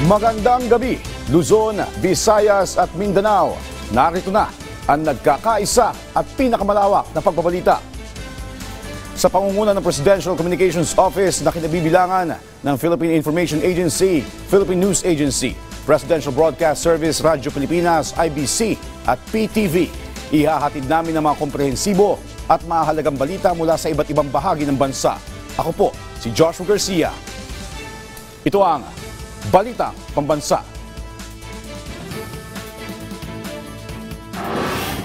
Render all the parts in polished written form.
Magandang gabi, Luzon, Visayas at Mindanao. Narito na ang nagkakaisa at pinakamalawak na pagbabalita. Sa pangunguna ng Presidential Communications Office na kinabibilangan ng Philippine Information Agency, Philippine News Agency, Presidential Broadcast Service, Radyo Pilipinas, IBC at PTV, ihahatid namin ang mga komprehensibo at mahalagang balita mula sa iba't ibang bahagi ng bansa. Ako po, si Joshua Garcia. Ito ang Balitang Pambansa.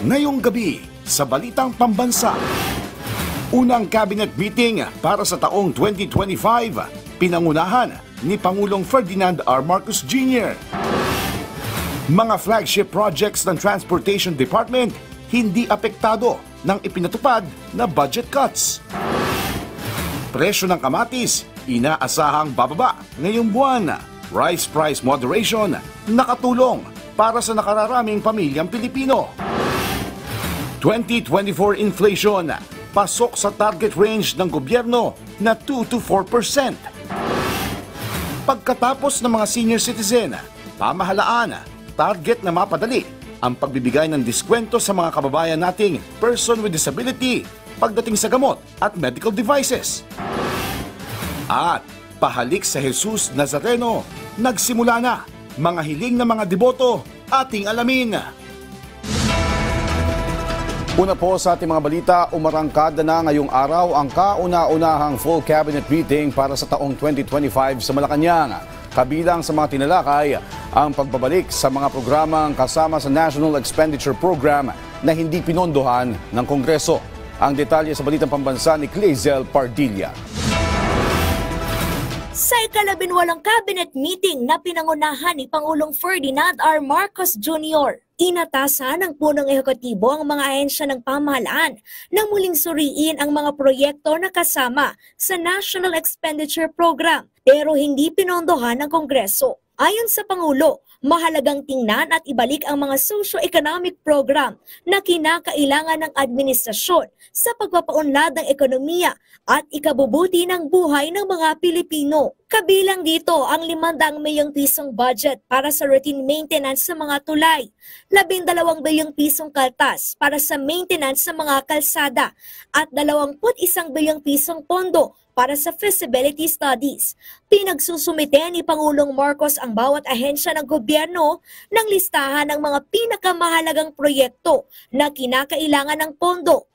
Ngayong gabi sa Balitang Pambansa, unang cabinet meeting para sa taong 2025, pinangunahan ni Pangulong Ferdinand R. Marcos Jr. Mga flagship projects ng Transportation Department hindi apektado ng ipinatupad na budget cuts. Presyo ng kamatis, inaasahang bababa ngayong buwan. Rice price moderation, nakatulong para sa nakararaming pamilyang Pilipino. 2024 inflation, pasok sa target range ng gobyerno na 2 to 4%. Pagkatapos ng mga senior citizen, pamahalaan, target na mapadali ang pagbibigay ng diskwento sa mga kababayan nating person with disability pagdating sa gamot at medical devices. At pahalik sa Jesus Nazareno, nagsimula na. Mga hiling ng mga deboto, ating alamin. Una po sa ating mga balita, umarangkada na ngayong araw ang kauna-unahang full cabinet meeting para sa taong 2025 sa Malacanang. Kabilang sa mga tinalakay ang pagbabalik sa mga programang kasama sa National Expenditure Program na hindi pinondohan ng Kongreso. Ang detalye sa Balitang Pambansa ni Clazel Pardilla. Sa ika-18 cabinet meeting na pinangunahan ni Pangulong Ferdinand R. Marcos Jr., inatasan ng punong ehekutibo ang mga ahensya ng pamahalaan na muling suriin ang mga proyekto na kasama sa National Expenditure Program pero hindi pinondohan ng Kongreso. Ayon sa Pangulo, mahalagang tingnan at ibalik ang mga socio-economic program na kinakailangan ng administrasyon sa pagpapaunlad ng ekonomiya at ikabubuti ng buhay ng mga Pilipino. Kabilang dito ang 500 milyong pisong budget para sa routine maintenance sa mga tulay, 12 bilyong pisong kaltas para sa maintenance sa mga kalsada at 21 bilyong pisong pondo para sa feasibility studies. Pinagsusumite ni Pangulong Marcos ang bawat ahensya ng gobyerno ng listahan ng mga pinakamahalagang proyekto na kinakailangan ng pondo.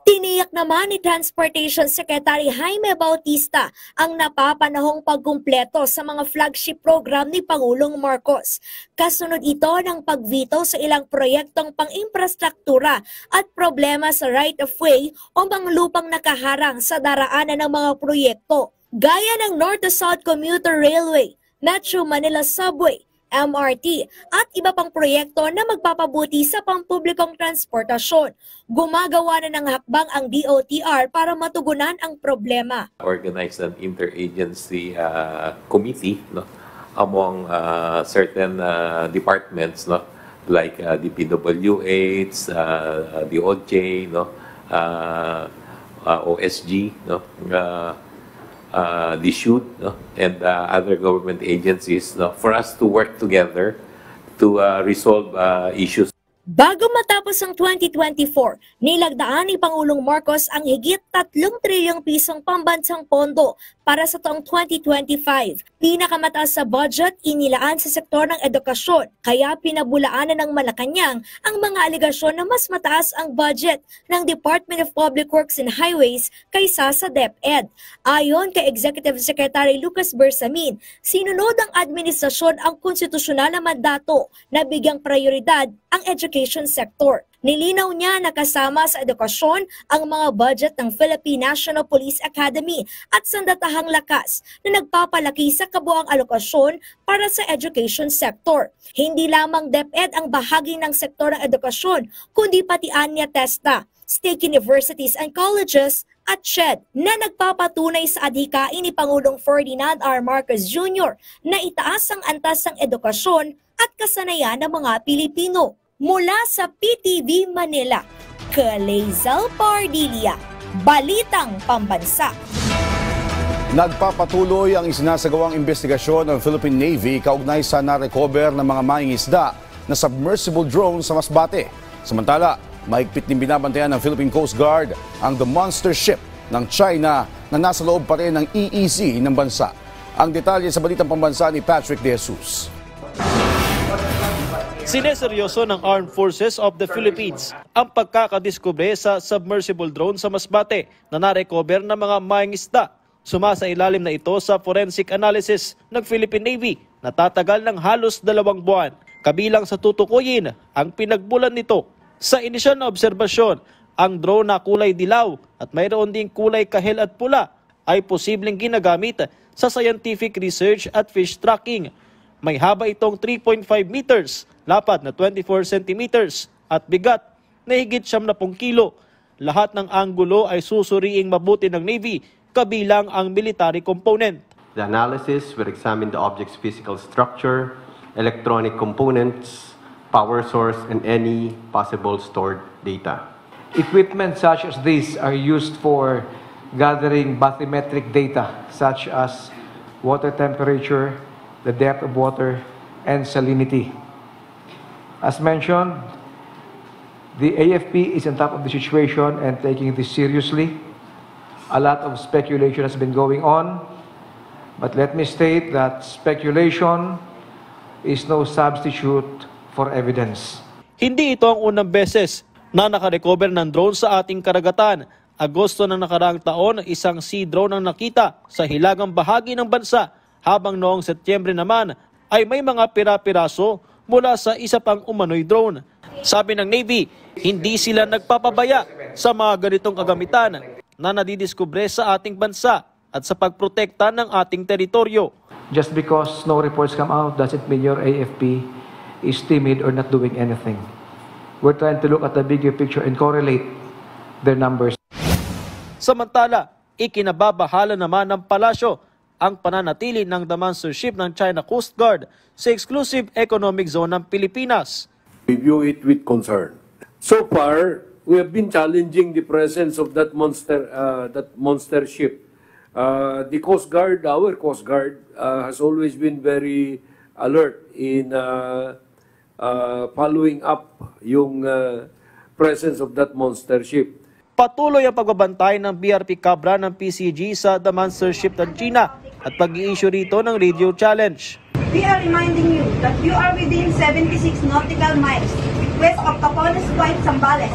Tiniyak naman ni Transportation Secretary Jaime Bautista ang napapanahong pagkumpleto sa mga flagship program ni Pangulong Marcos. Kasunod ito ng pagvito sa ilang proyektong pang-infrastruktura at problema sa right-of-way o mga lupang nakaharang sa daraanan ng mga proyekto, gaya ng North to South Commuter Railway, Metro Manila Subway, MRT at iba pang proyekto na magpapabuti sa pampublikong transportasyon. Gumagawa na ng hakbang ang DOTR para matugunan ang problema. Organize an interagency committee, no, among certain departments, no, like the PWH, DOJ, no, OSG, no, the SHUD, no, and other government agencies, no, for us to work together to resolve issues. Bago matapos ang 2024, nilagdaan ni Pangulong Marcos ang higit 3 trilyong pisong pambansang pondo para sa taong 2025. Pinakamataas sa budget inilaan sa sektor ng edukasyon, kaya pinabulaanan ng Malacanang ang mga aligasyon na mas mataas ang budget ng Department of Public Works and Highways kaysa sa DepEd. Ayon kay Executive Secretary Lucas Bersamin, sinunod ng administrasyon ang konstitusyonal na mandato na bigyang prioridad ang education sector. Nilinaw niya na kasama sa edukasyon ang mga budget ng Philippine National Police Academy at sandatahang lakas na nagpapalaki sa kabuang alokasyon para sa education sector. Hindi lamang DepEd ang bahagi ng sektor ng edukasyon, kundi pati Anya Testa, state universities and colleges at SHED na nagpapatunay sa adhikain ni Pangulong Ferdinand R. Marcos Jr. na itaas ang antas ng edukasyon at kasanayan ng mga Pilipino. Mula sa PTV Manila, Clazel Pardilla, Balitang Pambansa. Nagpapatuloy ang isinasagawang investigasyon ng Philippine Navy kaugnay sa na-recover ng mga mangingisda na submersible drone sa Masbate. Samantala, mahigpit din binabantayan ng Philippine Coast Guard ang The Monster Ship ng China na nasa loob pa rin ng EEZ ng bansa. Ang detalye sa balitang pambansa ni Patrick De Jesus. Sineseryoso ng Armed Forces of the Philippines ang pagkakadiskubre sa submersible drone sa Masbate na na-recover ng mga mangingisda. Sumasailalim na ito sa forensic analysis ng Philippine Navy na tatagal ng halos 2 buwan. Kabilang sa tutukuyin ang pinagbulan nito. Sa inisyal na obserbasyon, ang drone na kulay dilaw at mayroon ding kulay kahel at pula ay posibleng ginagamit sa scientific research at fish tracking. May haba itong 3.5 meters, lapad na 24 centimeters at bigat na higit 70 kilo. Lahat ng anggulo ay susuriing mabuti ng Navy, kabilang ang military component. The analysis will examine the object's physical structure, electronic components, power source, and any possible stored data. Equipment such as these are used for gathering bathymetric data such as water temperature, the depth of water, and salinity. As mentioned, the AFP is on top of the situation and taking this seriously. A lot of speculation has been going on, but let me state that speculation is no substitute for evidence. Hindi ito ang unang beses na nakarecover ng drone sa ating karagatan. Agosto ng nakaraang taon, isang sea drone ang nakita sa hilagang bahagi ng bansa, habang noong Setyembre naman ay may mga pira-piraso mula sa isa pang umano'y drone. Sabi ng Navy, hindi sila nagpapabaya sa mga ganitong kagamitan na nadidiskubre sa ating bansa at sa pagprotekta ng ating teritoryo. Just because no reports come out doesn't mean your AFP is timid or not doing anything. We're trying to look at the bigger picture and correlate their numbers. Samantala, ikinababahala naman ng palasyo ang pananatili ng The Monster Ship ng China Coast Guard sa exclusive economic zone ng Pilipinas. We view it with concern. So far, we have been challenging the presence of that monster ship. The Coast Guard, our Coast Guard, has always been very alert in following up yung presence of that monster ship. Patuloy ang pagbabantay ng BRP Cabra ng PCG sa The Monster Ship ng China at pag-i-issue rito ng radio challenge. We are reminding you that you are within 76 nautical miles west of Capones Point, Zambales,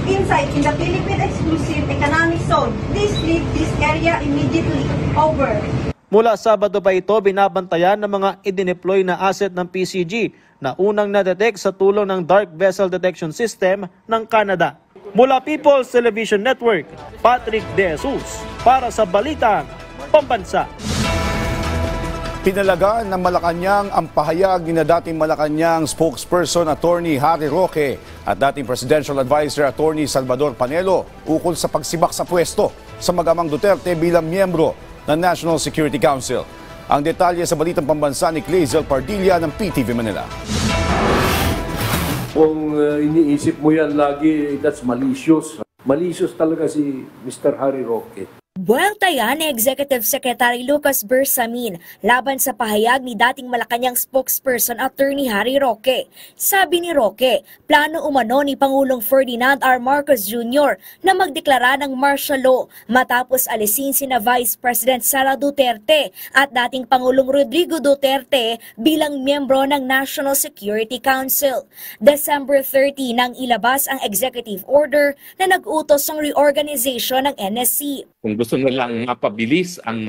inside in the Philippine Exclusive Economic Zone. Please leave this area immediately. Over. Mula Sabado pa ito, binabantayan ng mga idineploy na asset ng PCG na unang na-detect sa tulong ng Dark Vessel Detection System ng Canada. Mula People's Television Network, Patrick De Jesus para sa Balitang Pambansa. Pinalagaan ng Malacanang ang pahayag ni na dating Malacanang spokesperson Attorney Harry Roque at dating Presidential Advisor Attorney Salvador Panelo ukol sa pagsibak sa pwesto sa mag-amang Duterte bilang miyembro ng National Security Council. Ang detalye sa Balitang Pambansa ni Clazel Pardilla ng PTV Manila. Kung iniisip mo yan lagi, that's malicious. Malicious talaga si Mr. Harry Roque. Buweltaya ni Executive Secretary Lucas Bersamin laban sa pahayag ni dating Malacanang spokesperson Attorney Harry Roque. Sabi ni Roque, plano umano ni Pangulong Ferdinand R. Marcos Jr. na magdeklara ng martial law matapos alisin sina Vice President Sara Duterte at dating Pangulong Rodrigo Duterte bilang miyembro ng National Security Council. December 30 nang ilabas ang executive order na nag-utos ng reorganization ng NSC. Kung gusto nilang mapabilis ang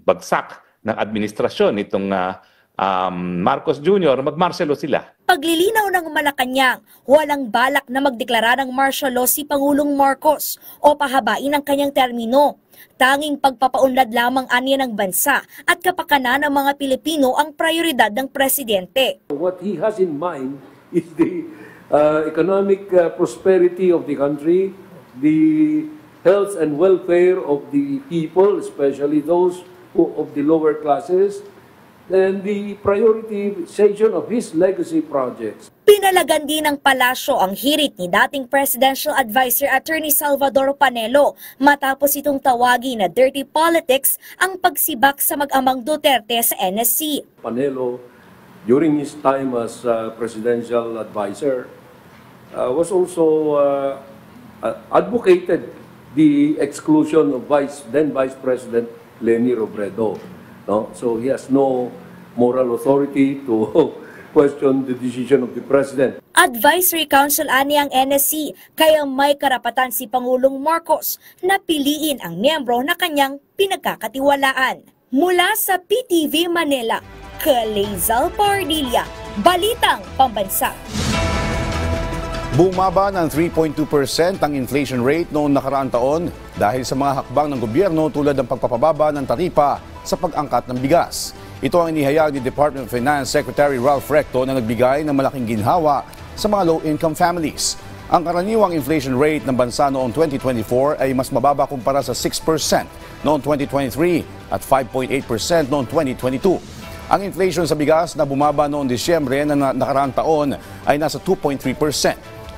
bagsak ng administrasyon itong Marcos Jr., magmartial sila. Paglilinaw ng Malacanang, walang balak na magdeklara ng martial law si Pangulong Marcos o pahabain ang kanyang termino. Tanging pagpapaunlad lamang anya ng bansa at kapakanan ng mga Pilipino ang prioridad ng presidente. What he has in mind is the economic prosperity of the country, the health and welfare of the people, especially those of the lower classes, and the prioritization of his legacy projects. Pinalagan din ng palasyo ang hirit ni dating Presidential Advisor Attorney Salvador Panelo matapos itong tawagin na dirty politics ang pagsibak sa mag-amang Duterte sa NSC. Panelo, during his time as presidential advisor, was also advocated the exclusion of then Vice President Leni Robredo. No? So he has no moral authority to question the decision of the President. Advisory Council ani ang NSC, kaya may karapatan si Pangulong Marcos na piliin ang miyembro na kanyang pinagkakatiwalaan. Mula sa PTV Manila, Kalezal Pardilla, Balitang Pambansa. Bumaba ng 3.2% ang inflation rate noong nakaraang taon dahil sa mga hakbang ng gobyerno tulad ng pagpapababa ng taripa sa pag-angkat ng bigas. Ito ang inihayag ni Department of Finance Secretary Ralph Recto na nagbigay ng malaking ginhawa sa mga low-income families. Ang karaniwang inflation rate ng bansa noong 2024 ay mas mababa kumpara sa 6% noong 2023 at 5.8% noong 2022. Ang inflation sa bigas na bumaba noong Disyembre na nakaraang taon ay nasa 2.3%.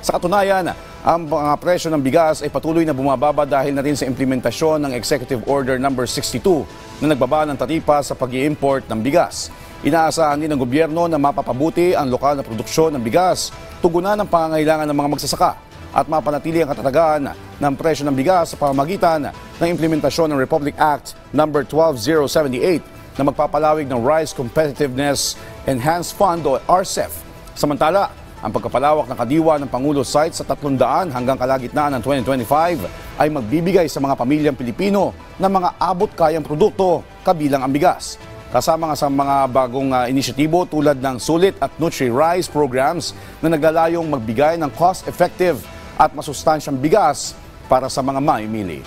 Sa katunayan, ang mga presyo ng bigas ay patuloy na bumababa dahil na rin sa implementasyon ng Executive Order No. 62 na nagbaba ng taripa sa pag-i-import ng bigas. Inaasahan din ng gobyerno na mapapabuti ang lokal na produksyon ng bigas, tugunan ang pangangailangan ng mga magsasaka at mapanatili ang katatagan ng presyo ng bigas sa pamamagitan ng implementasyon ng Republic Act No. 12078 na magpapalawig ng Rice Competitiveness Enhanced Fund o RCEF. Samantala, ang pagkapalawak ng kadiwa ng Pangulo site sa 300 hanggang kalagitnaan ng 2025 ay magbibigay sa mga pamilyang Pilipino ng mga abot-kayang produkto kabilang ang bigas. Kasama nga sa mga bagong inisyatibo tulad ng Sulit at Nutri-Rice programs na naglalayong magbigay ng cost-effective at masustansyang bigas para sa mga mamimili.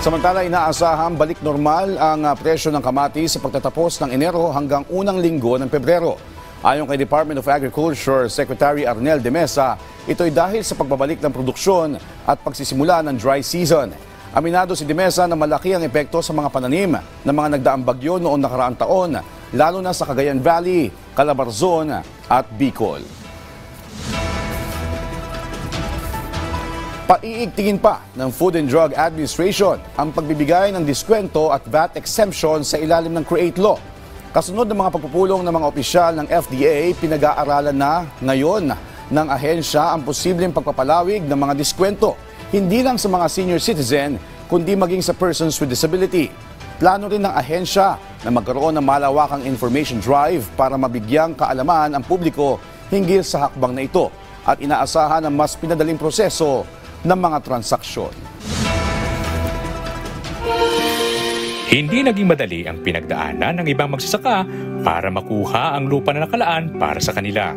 Samantala, inaasahang balik normal ang presyo ng kamatis sa pagtatapos ng Enero hanggang unang linggo ng Pebrero. Ayon kay Department of Agriculture Secretary Arnel de Mesa, ito'y dahil sa pagbabalik ng produksyon at pagsisimula ng dry season. Aminado si de Mesa na malaki ang epekto sa mga pananim ng mga nagdaang bagyo noong nakaraang taon, lalo na sa Cagayan Valley, Calabarzon at Bicol. Paiigtingin pa ng Food and Drug Administration ang pagbibigay ng diskwento at VAT exemption sa ilalim ng CREATE Law. Kasunod ng mga pagpupulong ng mga opisyal ng FDA, pinag-aaralan na ngayon ng ahensya ang posibleng pagpapalawig ng mga diskwento, hindi lang sa mga senior citizen, kundi maging sa persons with disability. Plano rin ng ahensya na magkaroon ng malawakang information drive para mabigyang kaalaman ang publiko hinggil sa hakbang na ito at inaasahan ang mas pinadaling proseso ng mga transaksyon. Hindi naging madali ang pinagdaanan ng ibang magsasaka para makuha ang lupa na nakalaan para sa kanila.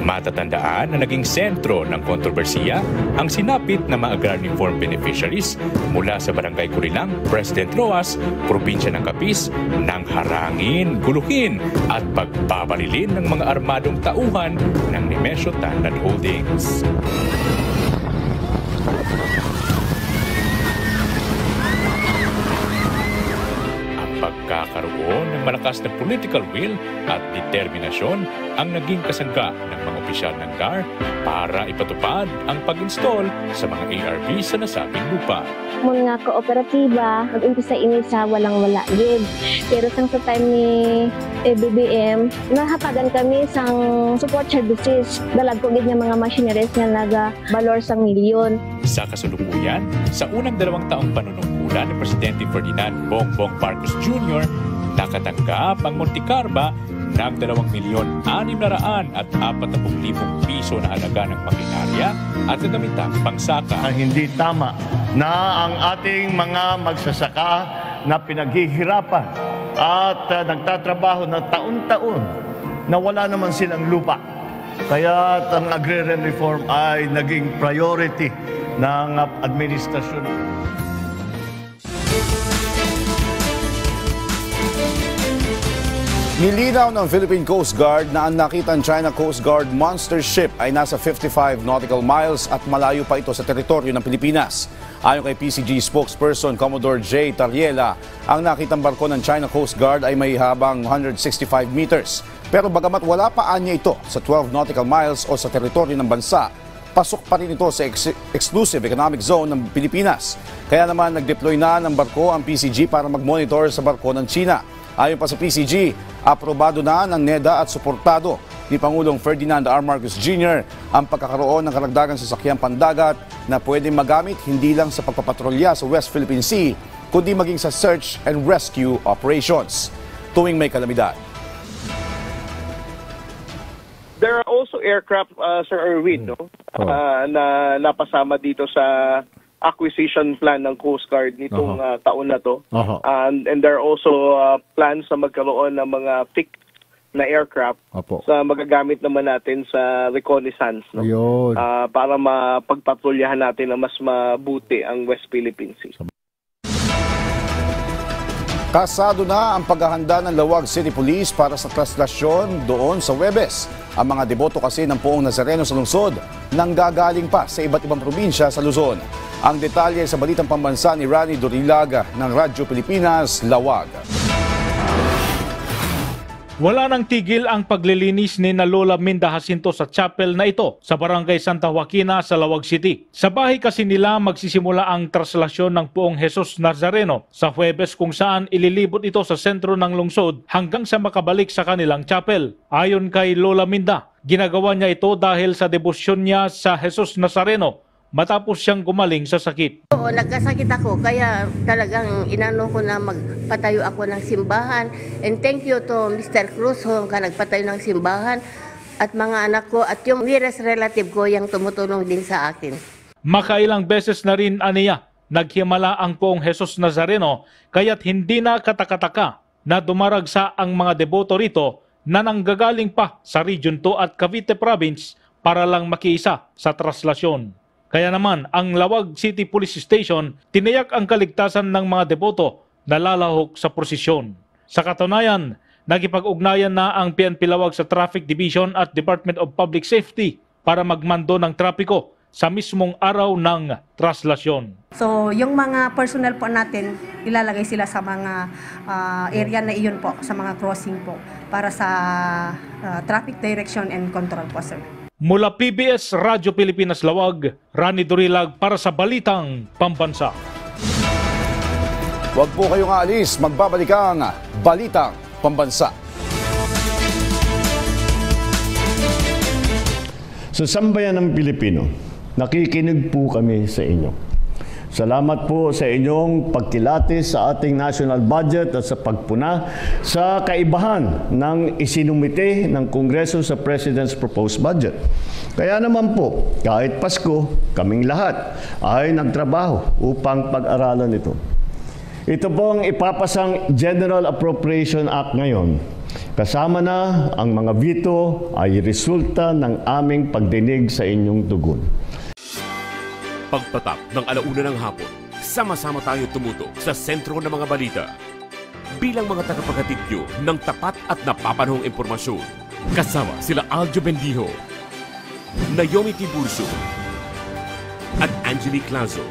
Matatandaan na naging sentro ng kontrobersiya ang sinapit ng mga agrarian farm beneficiaries mula sa Barangay Kurilang, President Roas, Probinsya ng Capiz, nang harangin, guluhin at pagbabarilin ng mga armadong tauhan ng Nemesio Tandan Holdings. Pagkakaroon ng malakas na political will at determinasyon ang naging kasangga ng mga opisyal ng GAR para ipatupad ang pag-install sa mga ARV sa nasabing lupa. Mga kooperatiba, mag-umpisa ini sa walang-wala gid. Pero sa time ni BBM, nahapagan kami sang support services. Dalag ko gid nga mga machineries nga naga-balor sa milyon. Sa kasulukuyan, sa unang 2 taong panunungkulan ni Presidente Ferdinand Bongbong Marcos Jr., nakatanggap ang Montecarba ng 2,640,000 piso na halaga ng makinarya at kagamitang pangsaka. Hindi tama na ang ating mga magsasaka na pinaghihirapan at nagtatrabaho ng taon-taon na wala naman silang lupa. Kaya ang agrarian reform ay naging priority ng administrasyon. Nilinaw ng Philippine Coast Guard na ang nakitang China Coast Guard monster ship ay nasa 55 nautical miles at malayo pa ito sa teritoryo ng Pilipinas. Ayon kay PCG spokesperson Commodore J. Tariela, ang nakitang barko ng China Coast Guard ay may habang 165 meters. Pero bagamat wala pa anya ito sa 12 nautical miles o sa teritoryo ng bansa, pasok pa rin ito sa exclusive economic zone ng Pilipinas. Kaya naman nag-deploy na ng barko ang PCG para mag-monitor sa barko ng China. Ayon pa sa PCG, aprobado na ng NEDA at suportado ni Pangulong Ferdinand R. Marcos Jr. ang pagkakaroon ng karagdagang sasakyang pandagat na pwedeng magamit hindi lang sa pagpapatrolya sa West Philippine Sea, kundi maging sa search and rescue operations tuwing may kalamidad. There are also aircraft, Sir Erwin, no? Na napasama dito sa acquisition plan ng Coast Guard nitong taon na to. And there are also plans na magkaroon ng mga fixed na aircraft sa magagamit naman natin sa reconnaissance, no? Para mapagpatrolyahan natin na mas mabuti ang West Philippine Sea. Kasado na ang paghahanda ng Lawag City Police para sa traslasyon doon sa Huwebes. Ang mga deboto kasi ng Poong Nazareno sa lungsod nanggagaling pa sa iba't ibang probinsya sa Luzon. Ang detalye sa Balitang Pambansa ni Rani Dorilag ng Radyo Pilipinas, Lawag. Wala nang tigil ang paglilinis ni na Lola Minda Jacinto sa chapel na ito sa Barangay Santa Joaquina sa Lawag City. Sa bahay kasi nila magsisimula ang traslasyon ng Poong Jesus Nazareno sa Huwebes kung saan ililibot ito sa sentro ng lungsod hanggang sa makabalik sa kanilang chapel. Ayon kay Lola Minda, ginagawa niya ito dahil sa debosyon niya sa Jesus Nazareno matapos siyang gumaling sa sakit. Oo, nagkasakit ako kaya talagang inano ko na magpatayo ako ng simbahan. And thank you to Mr. Cruz ka nagpatayo ng simbahan at mga anak ko at yung nearest relative ko yung tumutulong din sa akin. Makailang beses na rin aniya naghimala ang Poong Jesus Nazareno kaya't hindi na katakataka na dumaragsa ang mga deboto rito na nanggagaling pa sa Region 2 at Cavite Province para lang makiisa sa traslasyon. Kaya naman, ang Lawag City Police Station tiniyak ang kaligtasan ng mga deboto na lalahok sa prosesyon. Sa katunayan, nakipag-ugnayan na ang PNP Lawag sa Traffic Division at Department of Public Safety para magmando ng trapiko sa mismong araw ng traslasyon. So, yung mga personnel po natin, ilalagay sila sa mga area na iyon po, sa mga crossing po, para sa traffic direction and control po, sir. Mula PBS Radyo Pilipinas Lawag, Rani Dorilag para sa Balitang Pambansa. Huwag po kayong aalis, magbabalik ang Balitang Pambansa. Sa sambayan ng Pilipino, nakikinig po kami sa inyo. Salamat po sa inyong pagkilatis sa ating national budget at sa pagpuna sa kaibahan ng isinumite ng Kongreso sa President's proposed budget. Kaya naman po, kahit Pasko, kaming lahat ay nagtrabaho upang pag-aralan ito. Ito po ang ipapasang General Appropriation Act ngayon. Kasama na ang mga veto ay resulta ng aming pagdinig sa inyong tugon. Pagpatak ng 1:00 ng hapon, sama-sama tayo tumutok sa sentro ng mga balita. Bilang mga tagapaghatid nyo ng tapat at napapanahong impormasyon, kasama sila Aljo Bendijo, Naomi Tiburcio, at Angelique Lazo.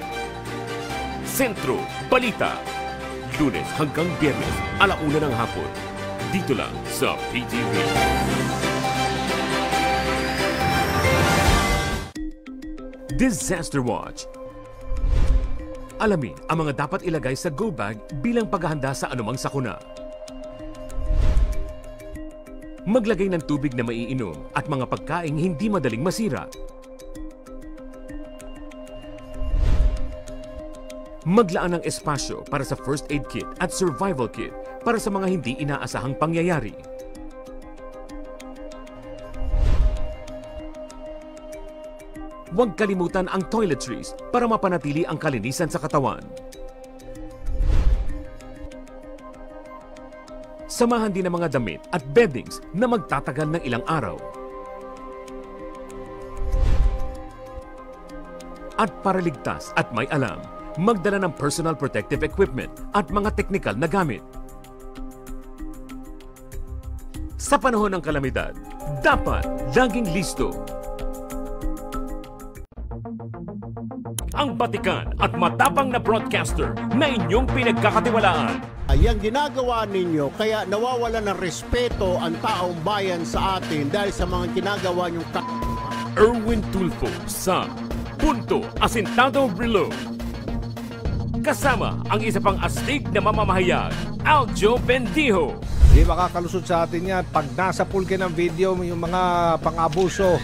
Sentro Balita, Lunes hanggang Biyernes, 1:00 ng hapon. Dito lang sa PTV. Disaster Watch. Alamin ang mga dapat ilagay sa go bag bilang paghahanda sa anumang sakuna. Maglagay ng tubig na maiinom at mga pagkaing hindi madaling masira. Maglaan ng espasyo para sa first aid kit at survival kit para sa mga hindi inaasahang pangyayari. Huwag kalimutan ang toiletries para mapanatili ang kalinisan sa katawan. Samahan din ang mga damit at beddings na magtatagal ng ilang araw. At para ligtas at may alam, magdala ng personal protective equipment at mga teknikal na gamit. Sa panahon ng kalamidad, dapat laging listo. Ang matikan at matapang na broadcaster na inyong pinagkakatiwalaan. Yang ginagawa ninyo, kaya nawawala ng respeto ang taong bayan sa atin dahil sa mga ginagawa nyong Erwin Tulfo sa Punto Asintado Reload. Kasama ang isa pang astig na mamamahayag, Aljo Bendijo. Di makakalusot sa atin yan. Pag nasa pulke ng video, yung mga pang-abuso,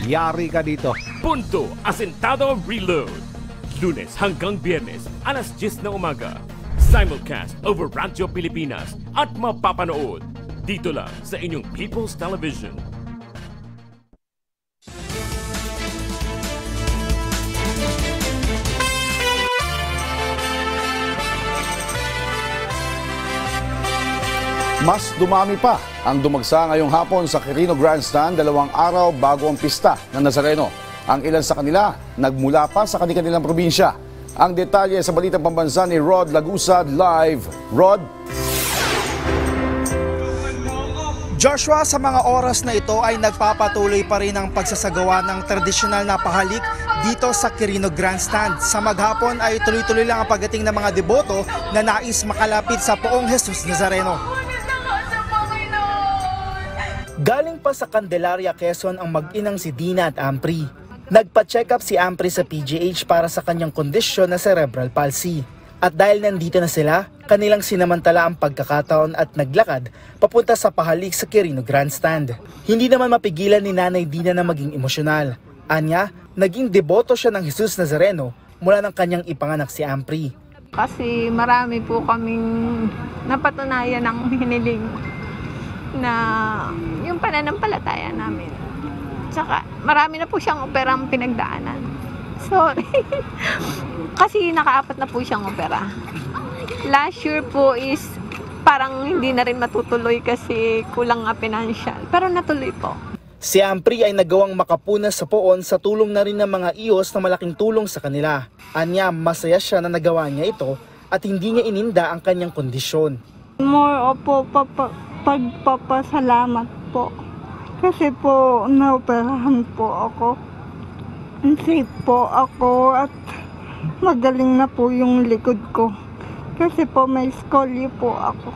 yari ka dito. Punto Asintado Reload. Lunes hanggang Biyernes, alas 10 ng umaga. Simulcast over Radyo Pilipinas at mapapanood dito lang sa inyong People's Television. Mas dumami pa ang dumagsa ngayong hapon sa Quirino Grandstand 2 araw bago ang pista ng Nazareno. Ang ilan sa kanila nagmula pa sa kanilang probinsya. Ang detalye sa balitang pambansa ni Rod Lagusad live. Rod? Joshua, sa mga oras na ito ay nagpapatuloy pa rin ang pagsasagawa ng tradisyonal na pahalik dito sa Quirino Grandstand. Sa maghapon ay tuloy-tuloy lang ang pagdating ng mga deboto na nais makalapit sa Poong Jesus Nazareno. Galing pa sa Candelaria, Quezon ang mag-inang si Dina at Ampri. Nagpa-check up si Ampri sa PGH para sa kanyang kondisyon na cerebral palsy. At dahil nandito na sila, kanilang sinamantala ang pagkakataon at naglakad papunta sa pahalik sa Quirino Grandstand. Hindi naman mapigilan ni Nanay Dina na maging emosyonal. Anya, naging deboto siya ng Jesus Nazareno mula ng kanyang ipanganak si Ampri. Kasi marami po kaming napatunayan ng hiniling na yung pananampalataya namin. Tsaka marami na po siyang operang pinagdaanan. Sorry. Kasi naka-4 na po siyang opera. Last year po is parang hindi na rin matutuloy kasi kulang nga financial. Pero natuloy po. Si Ampri ay nagawang makapunas sa poon sa tulong na rin ng mga iyos na malaking tulong sa kanila. Anya, masaya siya na nagawa niya ito at hindi niya ininda ang kanyang kondisyon. More opo, pagpapasalamat po. Kasi po, naoperahan po ako. Safe po ako at magaling na po yung likod ko. Kasi po may scolio po ako.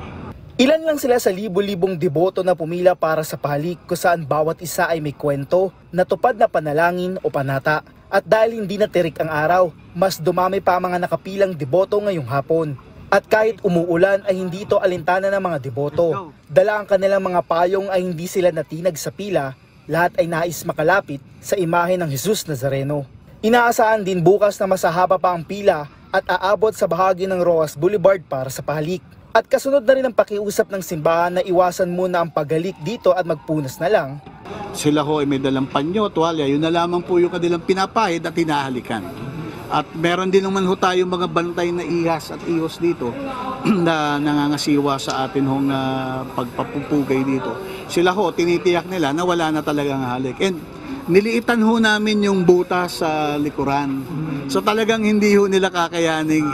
Ilan lang sila sa libo-libong deboto na pumila para sa pahalik kung saan bawat isa ay may kwento, natupad na panalangin o panata. At dahil hindi natirik ang araw, mas dumami pa ang mga nakapilang deboto ngayong hapon. At kahit umuulan ay hindi ito alintana ng mga deboto. Dala ang kanilang mga payong ay hindi sila natinag sa pila, lahat ay nais makalapit sa imahe ng Jesus Nazareno. Inaasahan din bukas na masahaba pa ang pila at aabot sa bahagi ng Roas Boulevard para sa pahalik. At kasunod na rin ang pakiusap ng simbahan na iwasan muna ang paghalik dito at magpunas na lang. Sila ho ay may dalang panyo, tuwalya, yun na lamang po yung kanilang pinapahid at hinahalikan. At meron din naman ho tayong mga bantay na ihas at ihos dito na nangangasiwa sa atin hong pagpapupugay dito. Sila ho, tinitiyak nila na wala na talagang halik. And niliitan ho namin yung butas sa likuran. So talagang hindi ho nila kakayaning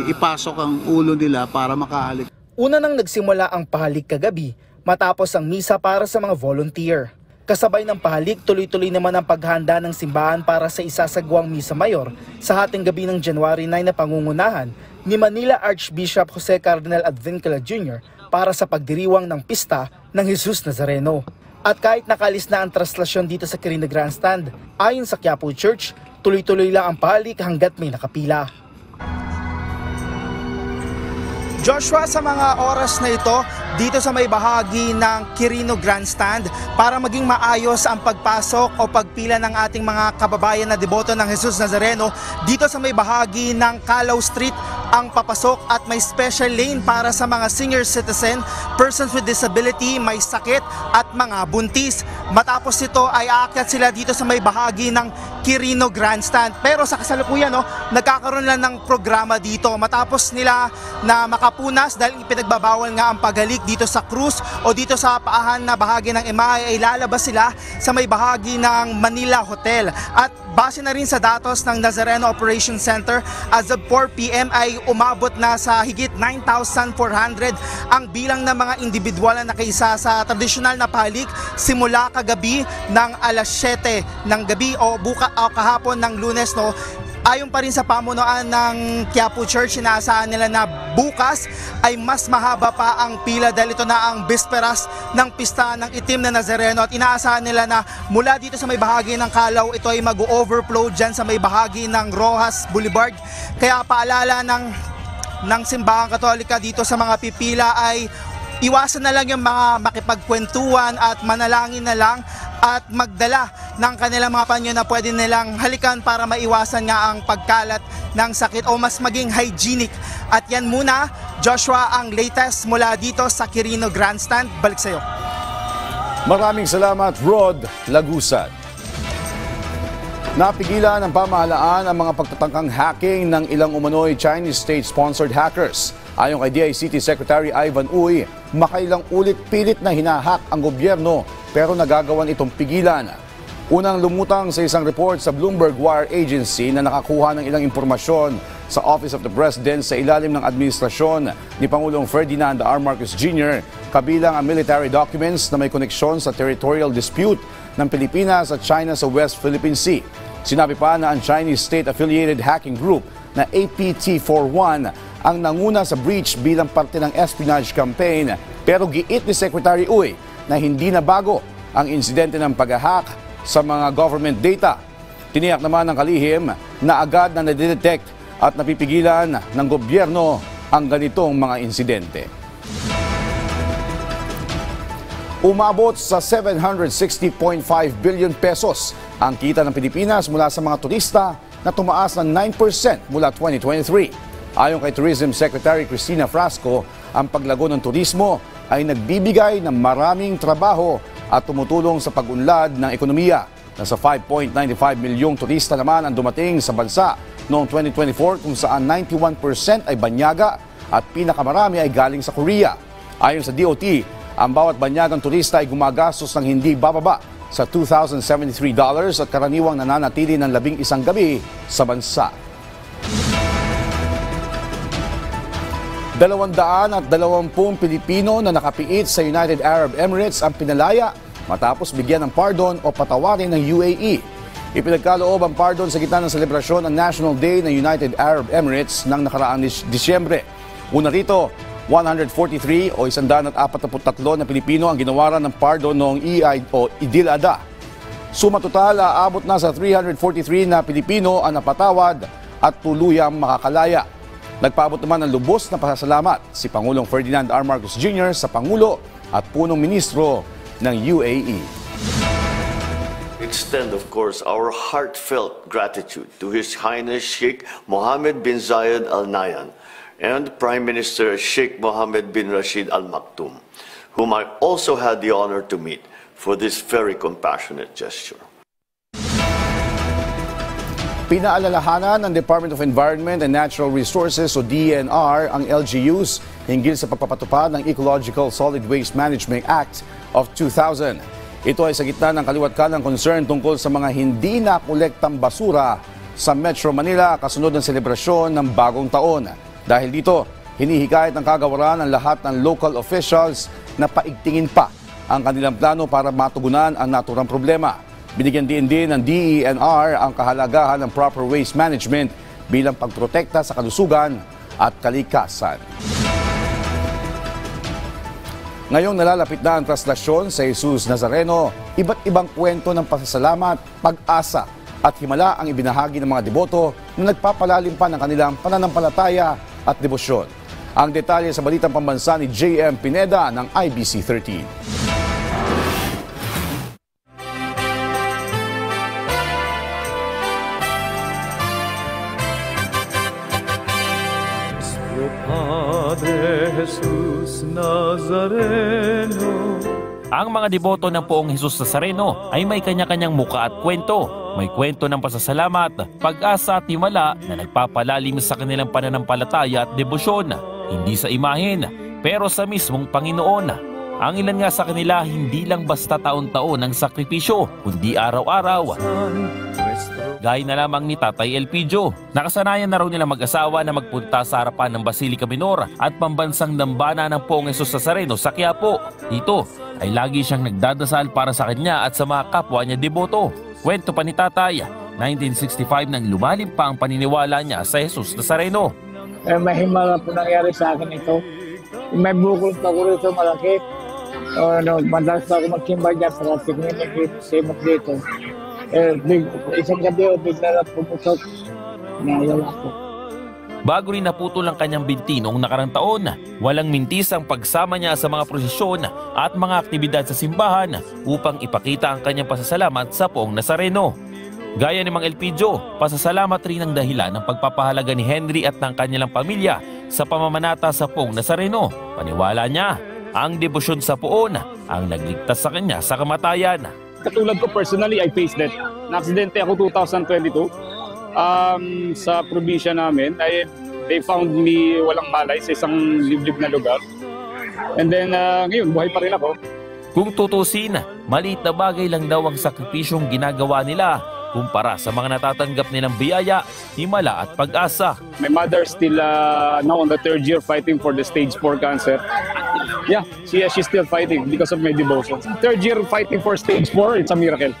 ipasok ang ulo nila para makahalik. Una nang nagsimula ang pahalik kagabi matapos ang misa para sa mga volunteer. Kasabay ng pahalik, tuloy-tuloy naman ang paghahanda ng simbahan para sa isasagawang Misa Mayor sa hating gabi ng January 9 na pangungunahan ni Manila Archbishop Jose Cardinal Advincula Jr. para sa pagdiriwang ng pista ng Jesus Nazareno. At kahit nakalis na ang traslasyon dito sa Quirino Grandstand, ayon sa Quiapo Church, tuloy-tuloy lang ang pahalik hanggat may nakapila. Joshua, sa mga oras na ito, dito sa may bahagi ng Quirino Grandstand, para maging maayos ang pagpasok o pagpila ng ating mga kababayan na deboto ng Jesus Nazareno, dito sa may bahagi ng Calao Street ang papasok at may special lane para sa mga senior citizen, persons with disability, may sakit at mga buntis. Matapos ito ay aakyat sila dito sa may bahagi ng Quirino Grandstand. Pero sa kasalukuyan, nagkakaroon lang ng programa dito. Matapos nila na makapunas dahil ipinagbabawal nga ang paghalik dito sa krus o dito sa paahan na bahagi ng imahe, ay lalabas sila sa may bahagi ng Manila Hotel. At base na rin sa datos ng Nazareno Operations Center, as of 4 p.m. ay umabot na sa higit 9,400 ang bilang ng mga individual na nakaisa sa tradisyonal na pahalik simula kagabi ng alas 7 ng gabi o kahapon ng Lunes, Ayon pa rin sa pamunuan ng Quiapo Church, inaasahan nila na bukas ay mas mahaba pa ang pila dahil ito na ang bisperas ng pista ng Itim na Nazareno, at inaasahan nila na mula dito sa may bahagi ng Calao, ito ay mag-overflow dyan sa may bahagi ng Rojas Boulevard. Kaya paalala ng Simbahang Katolika dito sa mga pipila ay iwasan na lang yung mga makipagkwentuhan at manalangin na lang at magdala ng kanilang mga panyo na pwede nilang halikan para maiwasan nga ang pagkalat ng sakit o mas maging hygienic. At yan muna, Joshua, ang latest mula dito sa Quirino Grandstand. Balik sa iyo. Maraming salamat, Rod Lagusan. Napigilan ng pamahalaan ang mga pagtatangkang hacking ng ilang umano'y Chinese state-sponsored hackers. Ayon kay DICT Secretary Ivan Uy, makailang ulit pilit na hinahack ang gobyerno pero nagagawan itong pigilan. Unang lumutang sa isang report sa Bloomberg Wire Agency na nakakuha ng ilang impormasyon sa Office of the President sa ilalim ng administrasyon ni Pangulong Ferdinand R. Marcos Jr. kabilang ang military documents na may koneksyon sa territorial dispute ng Pilipinas at China sa West Philippine Sea. Sinabi pa na ang Chinese state-affiliated hacking group na APT41 ang nanguna sa breach bilang parte ng espionage campaign, pero giit ni Secretary Uy na hindi na bago ang insidente ng pag-hack sa mga government data. Tiniyak naman ng kalihim na agad na nadidetect at napipigilan ng gobyerno ang ganitong mga insidente. Umabot sa 760.5 billion pesos ang kita ng Pilipinas mula sa mga turista na tumaas ng 9% mula 2023. Ayon kay Tourism Secretary Cristina Frasco, ang paglago ng turismo ay nagbibigay ng maraming trabaho at tumutulong sa pag-unlad ng ekonomiya. Nasa 5.95 milyong turista naman ang dumating sa bansa noong 2024 kung saan 91% ay banyaga at pinakamarami ay galing sa Korea. Ayon sa DOT, ang bawat banyagang turista ay gumagastos ng hindi bababa sa $2,073 at karaniwang nananatili ng 11 gabi sa bansa. 220 Pilipino na nakapiit sa United Arab Emirates ang pinalaya matapos bigyan ng pardon o patawarin ng UAE. Ipinagkaloob ang pardon sa gitna ng selebrasyon ng National Day ng United Arab Emirates ng nakaraang Disyembre. Una rito, 143 o 143 na Pilipino ang ginawaran ng pardon noong Eid o Idil Adha. Suma total, aabot na sa 343 na Pilipino ang napatawad at tuluyang makakalaya. Nagpaabot naman ng lubos na pasasalamat si Pangulong Ferdinand R. Marcos Jr. sa Pangulo at punong ministro ng UAE. Extend, of course, our heartfelt gratitude to His Highness Sheikh Mohammed bin Zayed Al Nahyan and Prime Minister Sheikh Mohammed bin Rashid Al Maktoum, whom I also had the honor to meet for this very compassionate gesture. Pinaalalahanan ng Department of Environment and Natural Resources o DENR ang LGUs hinggil sa pagpapatupad ng Ecological Solid Waste Management Act of 2000. Ito ay sa gitna ng kaliwat-kalang concern tungkol sa mga hindi nakolektang basura sa Metro Manila kasunod ng selebrasyon ng bagong taon. Dahil dito, hinihikayat ng kagawaran ang lahat ng local officials na paigtingin pa ang kanilang plano para matugunan ang naturang problema. Binigyan din ng DENR ang kahalagahan ng proper waste management bilang pagprotekta sa kalusugan at kalikasan. Ngayong nalalapit na ang traslasyon sa Jesus Nazareno, iba't ibang kwento ng pasasalamat, pag-asa at himala ang ibinahagi ng mga deboto na nagpapalalim pa ng kanilang pananampalataya at debosyon. Ang detalye sa balitang pambansa ni JM Pineda ng IBC 13. Jesus Nazareno. Ang mga deboto ng Poong Jesus Nazareno ay may kanya-kanyang muka at kwento. May kwento ng pasasalamat, pag-asa at himala na nagpapalalim sa kanilang pananampalataya at debosyon. Hindi sa imahen, pero sa mismong Panginoon. Ang ilan nga sa kanila hindi lang basta taon-taon ang sakripisyo, kundi araw-araw. Gaya na lamang ni Tatay Elpidio. Nakasanayan na raw nila mag-asawa na magpunta sa harapan ng Basilica Minor at pambansang dambana ng Poong Jesus Nazareno sa Quiapo. Dito ay lagi siyang nagdadasal para sa kanya at sa mga kapwa niya deboto. Kwento pa ni Tatay, 1965 nang lumalim pa ang paniniwala niya sa Jesus Nazareno. Mahimala po nangyari sa akin ito. May bukol pa ko rito malaki. Madalas pa ako magsimba dyan para tingin simot dito. Isang gabi bigla na pumusok. Nawala ko. Bago rin naputol ang kanyang binti noong nakarang taon, walang mintis ang pagsama niya sa mga prosesyon at mga aktibidad sa simbahan upang ipakita ang kanyang pasasalamat sa Poong Nazareno. Gaya ni Mang Elpidio, pasasalamat rin ang dahilan ng pagpapahalaga ni Henry at ng kanilang pamilya sa pamamanata sa Poong Nazareno. Paniwala niya, ang debosyon sa Poon ang nagligtas sa kanya sa kamatayan. Katulad ko personally, I faced that. Na-aksidente ako 2022. Sa probinsya namin, they found me walang malay sa isang liblib na lugar. And then ngayon, buhay pa rin ako. Kung tutusin, maliit na bagay lang daw ang sakripisyong ginagawa nila kumpara sa mga natatanggap nilang biyaya, himala at pag-asa. My mother still now on the 3rd year fighting for the stage 4 cancer. Yeah, she's still fighting because of my devotion. 3rd year fighting for stage 4, it's a miracle.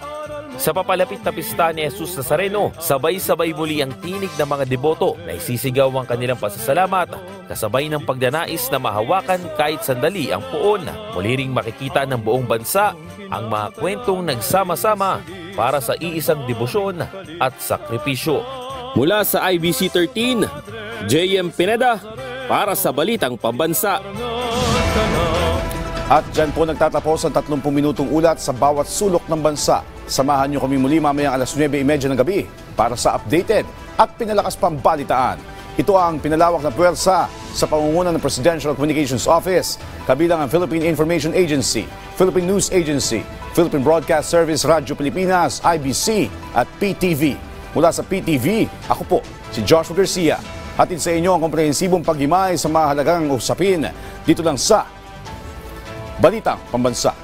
Sa papalapit na pista ni Jesus Nazareno, sabay-sabay muli ang tinig ng mga deboto na isisigaw ang kanilang pasasalamat, kasabay ng pagdanais na mahawakan kahit sandali ang Poon. Muli ring makikita ng buong bansa ang mga kwentong nagsama-sama para sa iisang debosyon at sakripisyo. Mula sa IBC 13, JM Pineda para sa Balitang Pambansa. At dyan po nagtatapos ang 30 minutong ulat sa bawat sulok ng bansa. Samahan niyo kami muli mamayang alas 9:30 ng gabi para sa updated at pinalakas pang balitaan. Ito ang pinalawak na puwersa sa pangunguna ng Presidential Communications Office, kabilang ang Philippine Information Agency, Philippine News Agency, Philippine Broadcast Service, Radyo Pilipinas, IBC at PTV. Mula sa PTV, ako po si Joshua Garcia. Hatid sa inyo ang komprehensibong paghimay sa mahalagang usapin dito lang sa Balitang Pambansa.